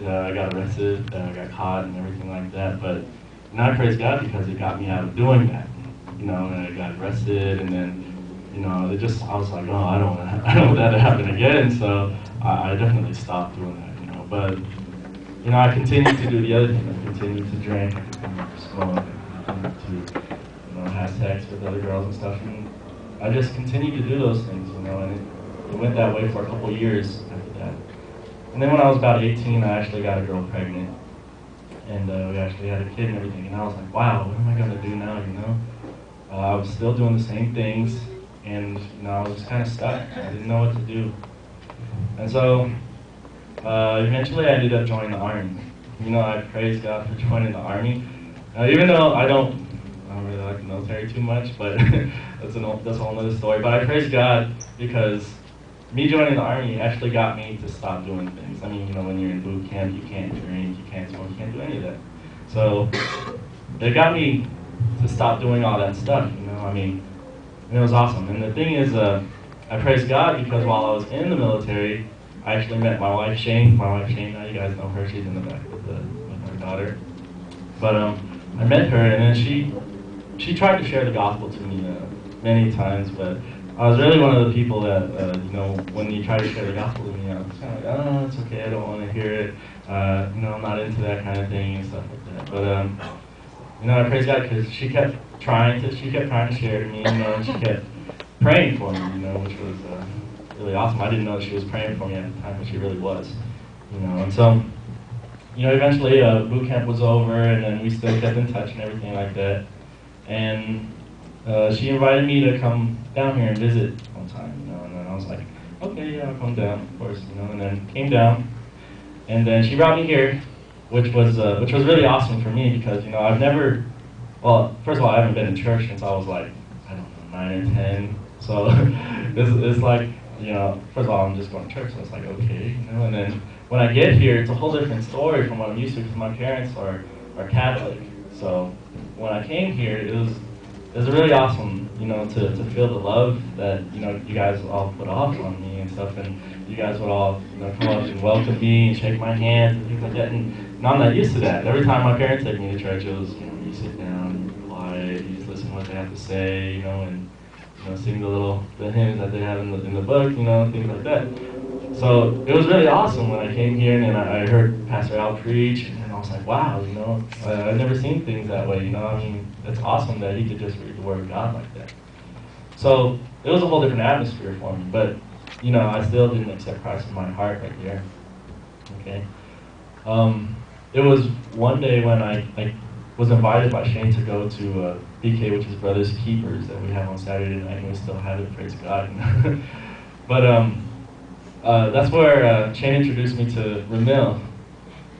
I got arrested, I got caught and everything like that, but I praise God because it got me out of doing that. And I got arrested, and then, it just, I was like, oh, I don't want that to happen again, so I definitely stopped doing that, but, I continued to do the other thing. I continued to drink, I continued to smoke, I continued to, have sex with other girls and stuff, and I just continued to do those things, and it went that way for a couple of years after that. And then when I was about 18, I actually got a girl pregnant, and we actually had a kid and everything, and I was like, wow, what am I going to do now, I was still doing the same things, and, I was just kind of stuck. I didn't know what to do. And so, eventually I ended up joining the Army. I praise God for joining the Army. Even though I don't really like the military too much, but that's a whole other story. But I praise God because me joining the Army actually got me to stop doing things. I mean, when you're in boot camp, you can't drink, you can't smoke, you can't do any of that. So it got me to stop doing all that stuff, and it was awesome. And the thing is, I praise God because while I was in the military, I actually met my wife, Shane. My wife, Shane, now you guys know her, she's in the back with our daughter. But I met her, and then she tried to share the gospel to me many times, but I was really one of the people that, when you try to share the gospel to me, I was kind of like, oh, it's okay, I don't want to hear it. I'm not into that kind of thing and stuff like that. But, I praise God because she kept trying to share to me, and she kept praying for me, which was really awesome. I didn't know she was praying for me at the time, but she really was, And so, eventually boot camp was over, and then we still kept in touch and everything like that. And she invited me to come down here and visit one time, and then I was like, okay, yeah, I'll come down, of course, and then came down, and then she brought me here, which was really awesome for me because, I've never, well, first of all, I haven't been in church since I was like, I don't know, 9 or 10, so it's like, first of all, I'm just going to church, so it's like, okay, and then when I get here, it's a whole different story from what I'm used to because my parents are Catholic, so when I came here, it was really awesome, to feel the love that, you guys all put off on me and stuff, and you guys would all, come up and welcome me and shake my hand and things like that, and I'm not used to that. Every time my parents take me to church, it was, you sit down, you're quiet, you just listen to what they have to say, and, sing the hymns that they have in the book, things like that. So it was really awesome when I came here and I heard Pastor Al preach, and I was like, wow, I've never seen things that way, it's awesome that he could just read the Word of God like that. So it was a whole different atmosphere for me, but, I still didn't accept Christ in my heart right there, okay? It was one day when I was invited by Shane to go to BK, which is Brothers Keepers, that we have on Saturday night, and we still have it, praise God. But that's where Shane introduced me to Ramil.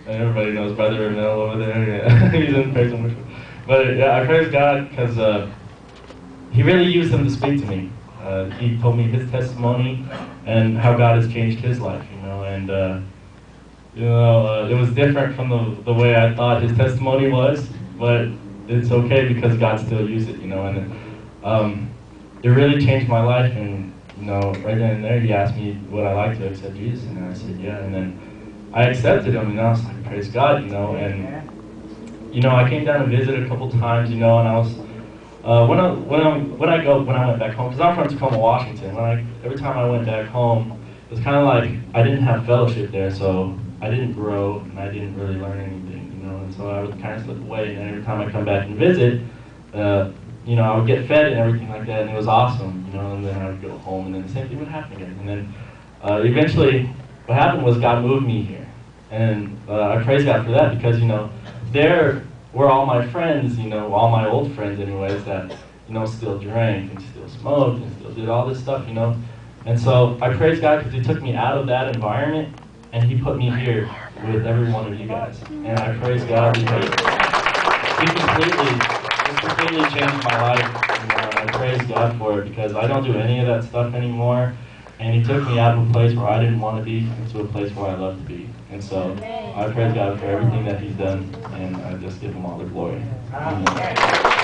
And everybody knows Brother Ramil over there. Yeah. He's in praise and worship. But yeah, I praise God because he really used him to speak to me. He told me his testimony and how God has changed his life, and it was different from the way I thought his testimony was, but it's okay because God still used it, and it really changed my life. And right then and there, he asked me would I like to accept Jesus, and I said yeah, and then I accepted him, and I was like, praise God, and I came down and visited a couple times, and I was when I went back home, because I'm from Tacoma, Washington. Every time I went back home, it was kind of like I didn't have fellowship there, so I didn't grow and I didn't really learn anything, and so I would kind of slip away. And every time I come back and visit, I would get fed and everything like that, and it was awesome, and then I would go home, and then the same thing would happen again. And then eventually, what happened was God moved me here, and I praise God for that because there were all my friends, all my old friends anyways, that still drank and still smoked and still did all this stuff, And so I praise God because He took me out of that environment and He put me here with every one of you guys. And I praise God because He completely changed my life. And I praise God for it because I don't do any of that stuff anymore. And He took me out of a place where I didn't want to be into a place where I love to be. And so I praise God for everything that He's done, and I just give Him all the glory. Amen.